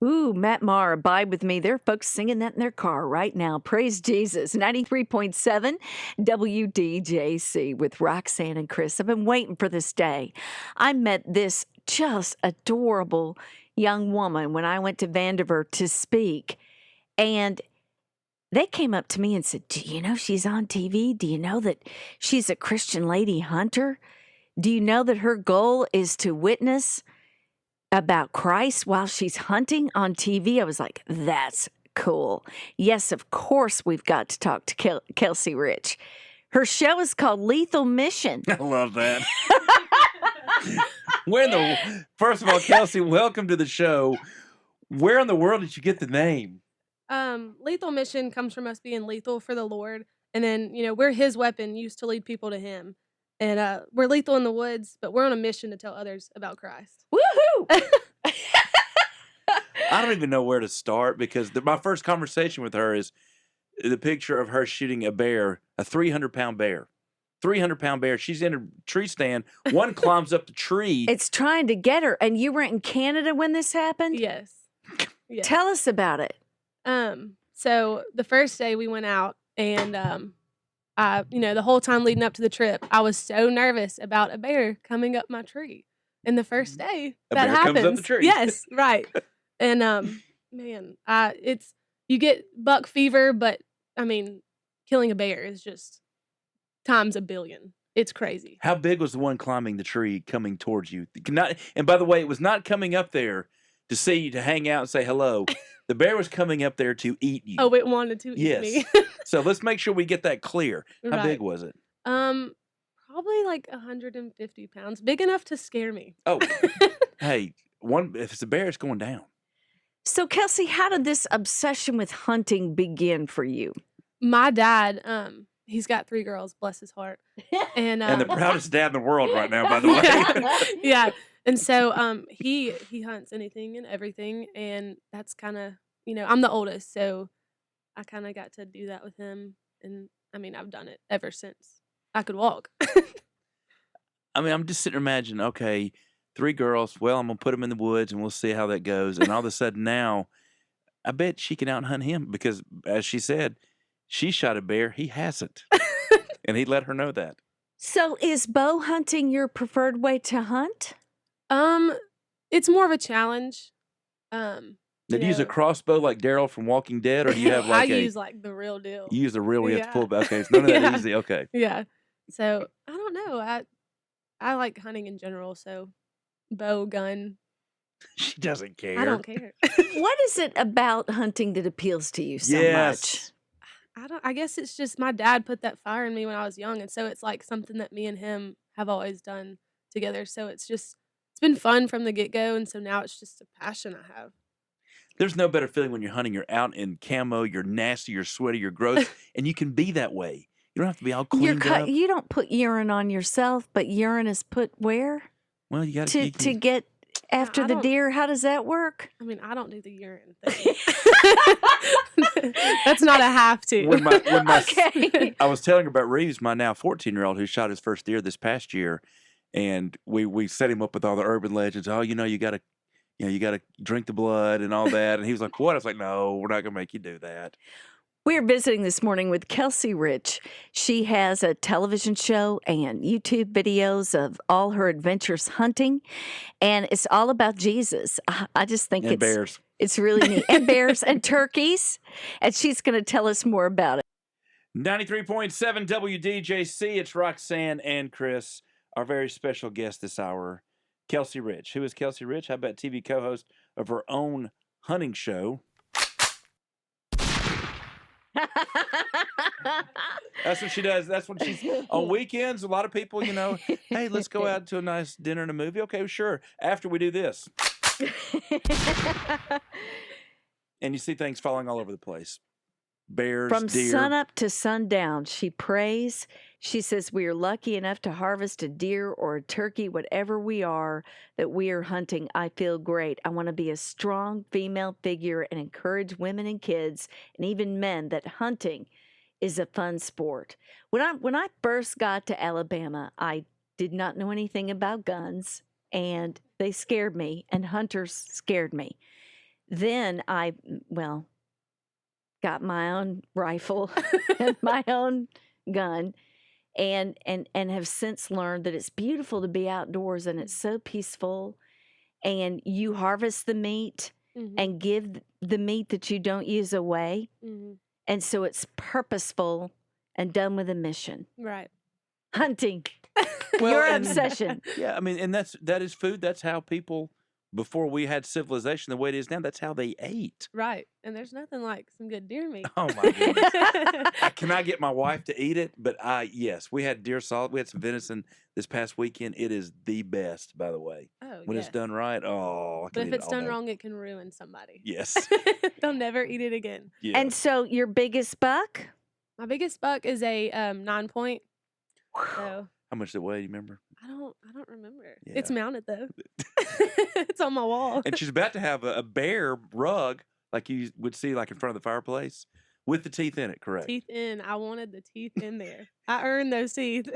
Ooh, Matt Maher, Abide With Me. There are folks singing that in their car right now. Praise Jesus. 93.7 WDJC with Roxanne and Chris. I've been waiting for this day. I met this just adorable young woman when I went to Vandiver to speak. And they came up to me and said, "Do you know she's on TV? Do you know that she's a Christian lady hunter? Do you know that her goal is to witness about Christ while she's hunting on TV?" I was like, that's cool. Yes, of course, we've got to talk to Kelsey Rich. Her show is called Lethal Mission. I love that. First of all, Kelsey, welcome to the show. Where in the world did you get the name? Lethal Mission comes from us being lethal for the Lord. And then, we're his weapon used to lead people to him. And we're lethal in the woods, but we're on a mission to tell others about Christ. Woohoo! I don't even know where to start because my first conversation with her is the picture of her shooting a bear, a 300-pound bear. 300-pound bear. She's in a tree stand. One climbs up the tree. It's trying to get her. And you were in Canada when this happened? Yes. Tell us about it. So the first day we went out and, the whole time leading up to the trip, I was so nervous about a bear coming up my tree. And the first day that happens. Comes up the tree. Yes, right. And, you get buck fever, but killing a bear is just times a billion. It's crazy. How big was the one climbing the tree coming towards you? And by the way, it was not coming up there to see you, to hang out and say hello. The bear was coming up there to eat you. Oh, it wanted to eat me. So let's make sure we get that clear. How big was it? Probably like 150 pounds. Big enough to scare me. Oh, hey, if it's a bear, it's going down. So, Kelsey, how did this obsession with hunting begin for you? My dad, he's got 3 girls, bless his heart. And the proudest dad in the world right now, by the way. Yeah. And so he hunts anything and everything. And that's kind of, I'm the oldest. So I kind of got to do that with him. And I've done it ever since I could walk. I'm just sitting there imagining, okay, 3 girls. Well, I'm going to put them in the woods and we'll see how that goes. And all of a sudden now, I bet she can out-hunt him because, as she said, she shot a bear. He hasn't. And he let her know that. So is bow hunting your preferred way to hunt? It's more of a challenge. Did you use a crossbow like Daryl from Walking Dead, or do you have like I use like the real deal. You use the real, you have to pull back. Okay, it's none of that easy. Okay. Yeah. So I don't know. I like hunting in general. So bow, gun. She doesn't care. I don't care. What is it about hunting that appeals to you so much? I guess it's just my dad put that fire in me when I was young, and so it's like something that me and him have always done together. So it's been fun from the get-go, and so now it's just a passion I have. There's no better feeling when you're hunting. You're out in camo, you're nasty, you're sweaty, you're gross, and you can be that way. You don't have to be all cleaned up. You don't put urine on yourself, but urine is put where? Well, you got to get after the deer. How does that work? I don't do the urine thing. That's not a have to. Okay. I was telling her about Reeves, my now 14-year-old, who shot his first deer this past year, and we set him up with all the urban legends. Oh, you got to drink the blood and all that. And he was like, "What?" I was like, "No, we're not going to make you do that." We're visiting this morning with Kelsey Rich. She has a television show and YouTube videos of all her adventures hunting, and it's all about Jesus. I just think bears. It's really neat. And bears and turkeys, and she's going to tell us more about it. 93.7 WDJC, it's Roxanne and Chris, our very special guest this hour, Kelsey Rich. Who is Kelsey Rich? How about TV co-host of her own hunting show? That's what she does. That's what she's on weekends. A lot of people, hey, let's go out to a nice dinner and a movie. Okay, sure. After we do this. And you see things falling all over the place. Bears, From deer. sun up to sundown, she prays. She says we are lucky enough to harvest a deer or a turkey, whatever we are, that we are hunting. I feel great. I want to be a strong female figure and encourage women and kids and even men that hunting is a fun sport. When I first got to Alabama, I did not know anything about guns, and they scared me, and hunters scared me. then well, got my own rifle and my own gun, and have since learned that it's beautiful to be outdoors and it's so peaceful, and you harvest the meat Mhm. and give the meat that you don't use away, Mhm. and so it's purposeful and done with a mission. Right. Hunting, Well, your and- obsession. Yeah, I mean, and that is food. That's how people, before we had civilization the way it is now, that's how they ate. Right. And there's nothing like some good deer meat. Oh my goodness. I cannot get my wife to eat it, but yes, we had deer salad. We had some venison this past weekend. It is the best, by the way. Oh, When it's yes. done right, I But can if eat it it's all done day. wrong, it can ruin somebody. Yes. They'll never eat it again. Yes. And so your biggest buck? My biggest buck is a 9-point. So How much did it weigh? You remember? I don't remember. It's Yeah. mounted though. It's on my wall. And she's about to have a bear rug like you would see like in front of the fireplace with the teeth in it, correct? Teeth in. I wanted the teeth in there. I earned those teeth.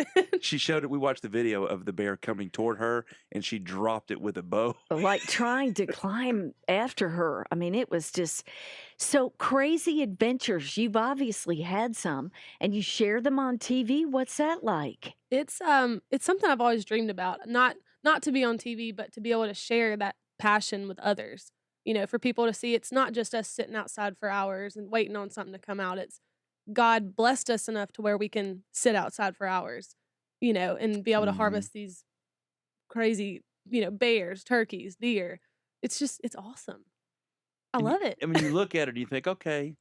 She showed it. We watched the video of the bear coming toward her, and she dropped it with a bow. Like trying to climb after her. I mean, it was just so crazy adventures. You've obviously had some, and you share them on TV. What's that like? It's something I've always dreamed about. Not to be on TV, but to be able to share that passion with others. You know, for people to see it's not just us sitting outside for hours and waiting on something to come out. It's God blessed us enough to where we can sit outside for hours, you know, and be able to Mhm. harvest these crazy, you know, bears, turkeys, deer. It's awesome. I And you- love it. I mean, you look at her and you think, okay,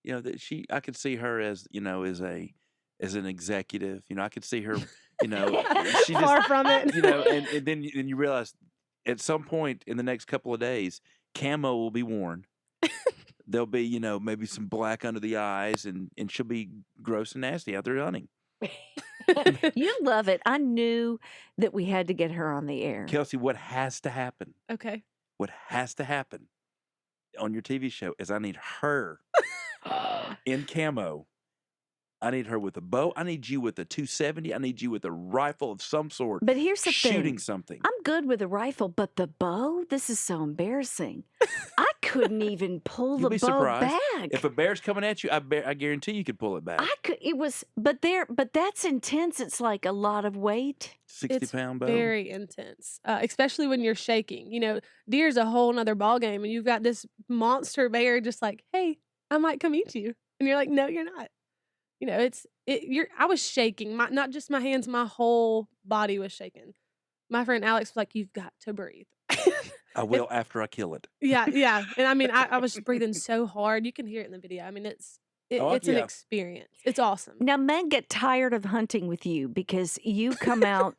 you know, that I could see her as, you know, as an executive. You know, I could see her, you know, she Far just, from it. you know, and then you realize at some point in the next couple of days, camo will be worn. There'll be, you know, maybe some black under the eyes, and she'll be gross and nasty out there hunting. You love it. I knew that we had to get her on the air. Kelsey, what has to happen? Okay. What has to happen on your TV show is I need her in camo. I need her with a bow. I need you with a 270. I need you with a rifle of some sort. But here's the shooting thing. something. I'm good with a rifle, but the bow, this is so embarrassing. I couldn't even pull You'll the be bow surprised. back. If a bear's coming at you, I guarantee you could pull it back. But that's intense. It's like a lot of weight. 60-pound bow. Very intense, especially when you're shaking. You know, deer's a whole nother ballgame, and you've got this monster bear just like, hey, I might come eat you, and you're like, no, you're not. You know, I was shaking. Not just my hands, my whole body was shaking. My friend Alex was like, "You've got to breathe." I will after I kill it. Yeah, yeah. And I mean, I was breathing so hard. You can hear it in the video. I mean, it's an yeah. experience. It's awesome. Now, men get tired of hunting with you because you come out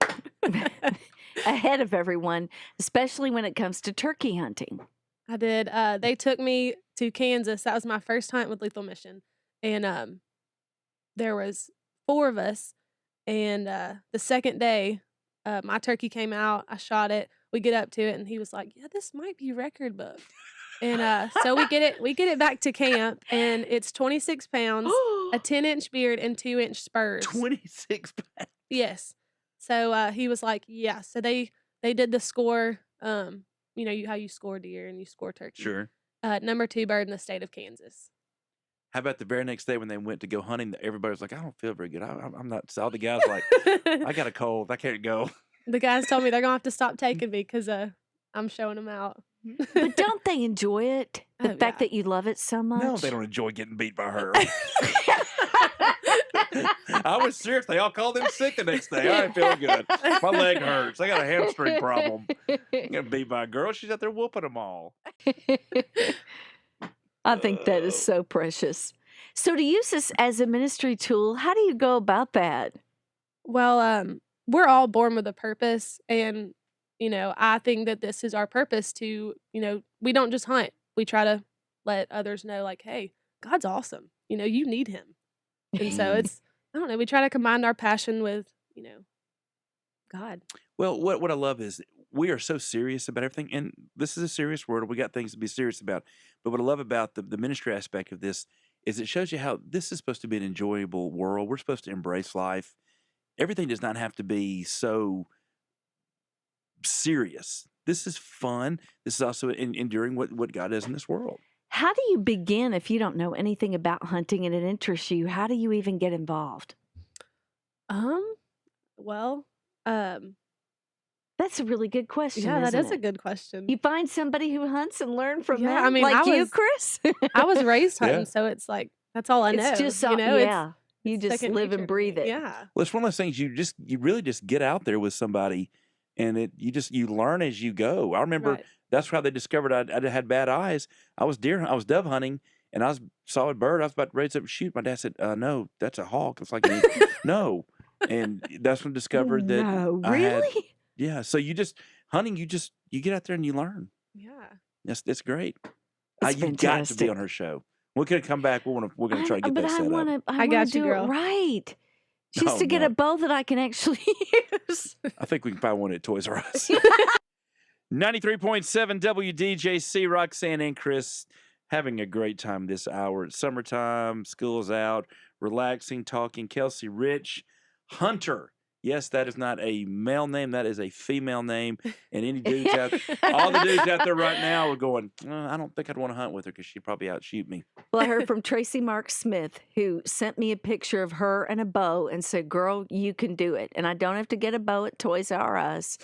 ahead of everyone, especially when it comes to turkey hunting. I did. They took me to Kansas. That was my first hunt with Lethal Mission, and there was 4 of us. And the second day, my turkey came out. I shot it. We get up to it, and he was like, "Yeah, this might be record book." And so we get it back to camp, and it's 26 pounds, a 10-inch beard, and 2-inch spurs. 26 pounds. Yes. So he was like, "Yeah." So they did the score. You know how you score deer and you score turkey. Sure. Number 2 bird in the state of Kansas. How about the very next day when they went to go hunting? Everybody was like, I don't feel very good. I'm not. All the guys were like, I got a cold. I can't go. The guys told me they're gonna have to stop taking me because I'm showing them out. But don't they enjoy it? The Oh, fact yeah. that you love it so much? No, they don't enjoy getting beat by her. I was serious. They all called in sick the next day. I ain't feeling good. My leg hurts. I got a hamstring problem. I'm getting beat by a girl. She's out there whooping them all. I think that is so precious. So to use this as a ministry tool, how do you go about that? Well, we're all born with a purpose, and you know, I think that this is our purpose to, you know, we don't just hunt. We try to let others know, like, hey, God's awesome. You know, you need Him, and so I don't know. We try to combine our passion with, you know, God. Well, what I love is we are so serious about everything, and this is a serious world. We got things to be serious about. But what I love about the ministry aspect of this is it shows you how this is supposed to be an enjoyable world. We're supposed to embrace life. Everything does not have to be so serious. this is fun. This is also enduring what God is in this world. How do you begin if you don't know anything about hunting and it interests you? How do you even get involved? Well, That's a really good question. yeah, that isn't is a it? good question. You find somebody who hunts and learn from Yeah, them, I mean, like I you, was- Chris. I was raised Yeah. hunting, so it's like that's all I know. It's just you know, yeah. You it's just second live nature and to me. breathe it. Yeah. Well, it's one of those things you really just get out there with somebody, and you learn as you go. I remember Right. that's how they discovered I had bad eyes. I was dove hunting, and I saw a bird. I was about to raise up and shoot. My dad said, "No, that's a hawk." It's like no, and that's when I discovered that No, I had really? yeah. So hunting. You get out there and you learn. Yeah. It's great. It's You got to be fantastic. on her show. We're gonna come back. We're gonna try to get but that I set up. want to. I I want got to you, do it girl. right. Just Oh, to get no. a bow that I can actually use. I think we can find one at Toys R Us. 93.7 WDJC, Roxanne and Chris having a great time this hour. It's summertime, school's out, relaxing, talking. Kelsey, Rich, Hunter. Yes, that is not a male name. That is a female name. And any dudes all the dudes out there right now are going, I don't think I'd want to hunt with her because she'd probably outshoot me. Well, I heard from Tracy Mark Smith, who sent me a picture of her and a bow and said, "Girl, you can do it. And I don't have to get a bow at Toys R Us.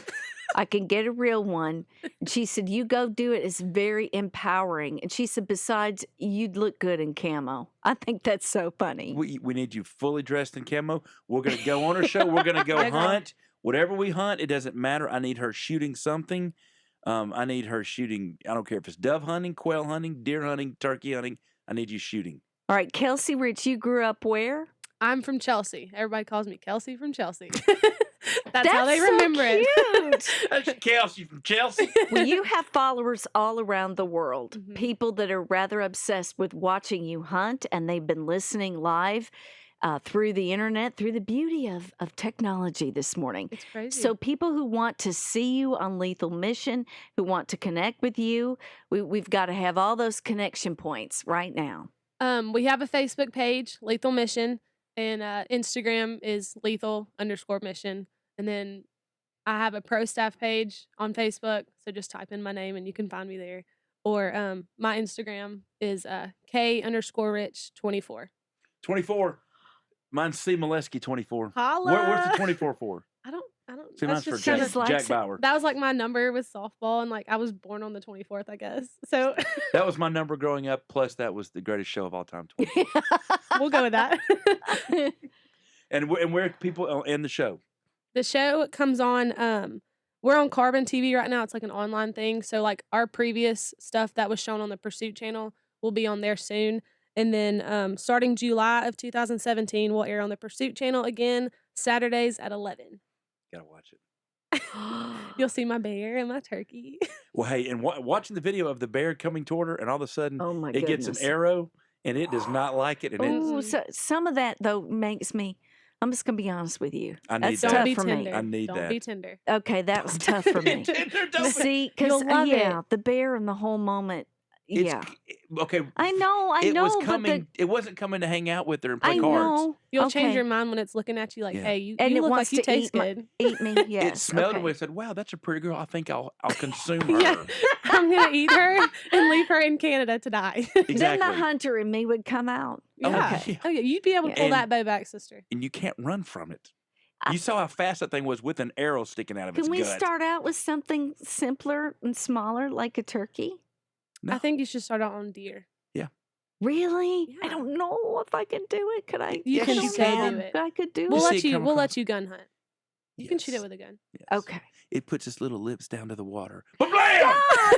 I can get a real one." And she said, "You go do it. It's very empowering." And she said, "Besides, you'd look good in camo." I think that's so funny. We need you fully dressed in camo. We're going to go on her show. We're going to go Yeah, girl. hunt. Whatever we hunt, it doesn't matter. I need her shooting something. I need her shooting. I don't care if it's dove hunting, quail hunting, deer hunting, turkey hunting. I need you shooting. All right, Kelsey Rich, you grew up where? I'm from Chelsea. Everybody calls me Kelsey from Chelsea. That's how they so remember it. cute. That's Kelsey from Chelsea. Well, you have followers all around the world, Mhm. people that are rather obsessed with watching you hunt, and they've been listening live through the internet, through the beauty of technology this morning. It's crazy. So people who want to see you on Lethal Mission, who want to connect with you, we've got to have all those connection points right now. we have a Facebook page, Lethal Mission, and Instagram is lethal_mission. And then I have a pro staff page on Facebook, so just type in my name and you can find me there. Or my Instagram is K_Rich24. 24. Mine's C. Molesky 24. Holla! Where's the 24 for? I don't. See, mine's that's for just kinda- Just like Jack it. Bauer. That was like my number with softball, and like I was born on the 24th, I guess. So That was my number growing up. Plus, that was the greatest show of all time. 24. we'll go with that. And where people end the show? The show comes on. We're on Carbon TV right now. It's like an online thing. So like our previous stuff that was shown on the Pursuit channel will be on there soon. And then starting July of 2017, we'll air on the Pursuit channel again, Saturdays at 11. Gotta watch it. You'll see my bear and my turkey. Well, hey, and watching the video of the bear coming toward her, and all of a sudden Oh my it gets goodness. an arrow, and it does not like it. And Oh, so some of that though makes me. I'm just gonna be honest with you. I need That's that. Don't tough be for tender. me. I need Don't that. be tender. Okay, that was tough for me. Don't- See, because You'll love yeah, it. the bear in the whole moment. Yeah, Okay. I know, It was but coming. It wasn't coming to hang out with her and play I cards. know. You'll change Okay. your mind when it's looking at you like, Yeah. hey, you And it look wants like you to taste eat my- good. Eat me, yes. It smelled okay. and we said, "Wow, that's a pretty girl. I think I'll consume her." Yeah. I'm going to eat her and leave her in Canada to die. Then Exactly. the hunter in me would come out. Oh, Yeah. Okay. Oh, yeah. You'd be able to Yeah. pull And- that bow back, sister. And you can't run from it. I- You saw how fast that thing was with an arrow sticking out of its Can we gut. start out with something simpler and smaller, like a turkey? No. I think you should start out on deer. Really? I Yeah. don't know if I can do it. Could I? You I can don't so know do if it. I could do We'll see it. it come we'll across. let you gun hunt. You can shoot it Yes. with a gun. Yes. Okay. It puts its little lips down to the water. Blam! Ah,